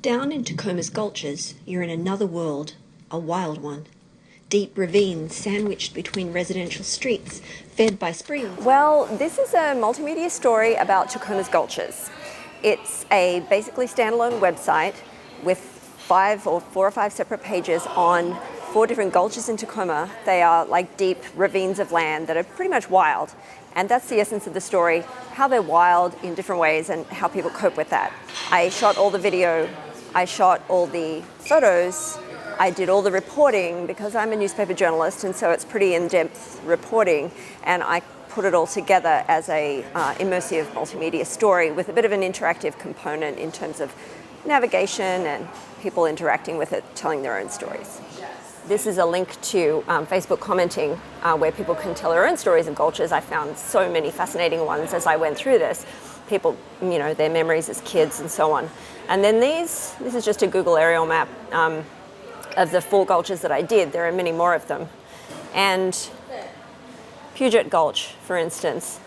Down in Tacoma's gulches, you're in another world, a wild one. Deep ravines sandwiched between residential streets, fed by springs. Well, this is a multimedia story about Tacoma's gulches. It's a basically standalone website with 4 or 5 separate pages on 4 different gulches in Tacoma. They are like deep ravines of land that are pretty much wild. And that's the essence of the story, how they're wild in different ways and how people cope with that. I shot all the video, I shot all the photos, I did all the reporting because I'm a newspaper journalist, and so it's pretty in-depth reporting, and I put it all together as a immersive multimedia story with a bit of an interactive component in terms of navigation and people interacting with it, telling their own stories. This is a link to Facebook commenting where people can tell their own stories of gulches. I found so many fascinating ones as I went through this. People, their memories as kids and so on. And then this is just a Google aerial map of the 4 gulches that I did. There are many more of them. And Puget Gulch, for instance,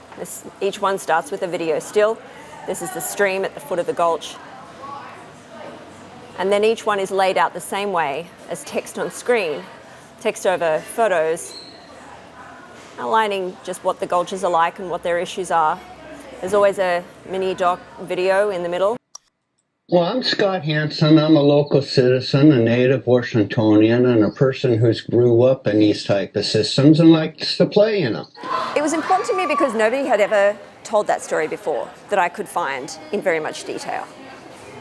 each one starts with a video still. This is the stream at the foot of the gulch. And then each one is laid out the same way as text on screen, text over photos, outlining just what the gulches are like and what their issues are. There's always a mini doc video in the middle. Well, I'm Scott Hansen. I'm a local citizen, a native Washingtonian, and a person who's grew up in these type of systems and likes to play in them. It was important to me because nobody had ever told that story before that I could find in very much detail.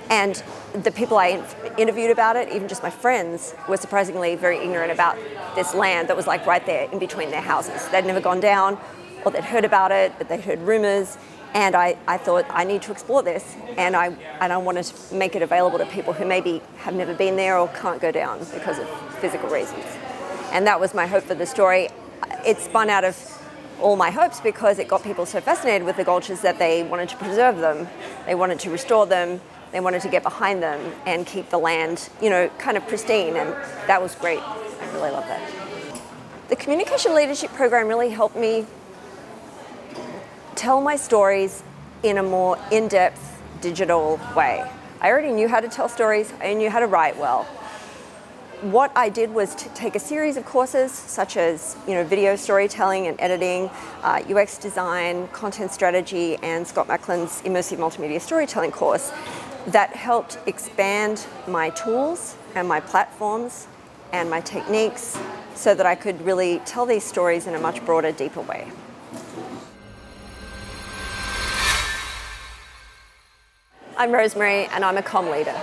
And the people I interviewed about it, even just my friends, were surprisingly very ignorant about this land that was like right there in between their houses. They'd never gone down, or they'd heard about it, but they'd heard rumors. And I thought, I need to explore this, and I wanted to make it available to people who maybe have never been there or can't go down because of physical reasons. And that was my hope for the story. It spun out of all my hopes because it got people so fascinated with the gulches that they wanted to preserve them, they wanted to restore them, they wanted to get behind them and keep the land, kind of pristine, and that was great. I really love that. The Communication Leadership Program really helped me tell my stories in a more in-depth digital way. I already knew how to tell stories, I knew how to write well. What I did was to take a series of courses such as video storytelling and editing, UX design, content strategy, and Scott Macklin's immersive multimedia storytelling course that helped expand my tools and my platforms and my techniques so that I could really tell these stories in a much broader, deeper way. I'm Rosemary, and I'm a comm leader.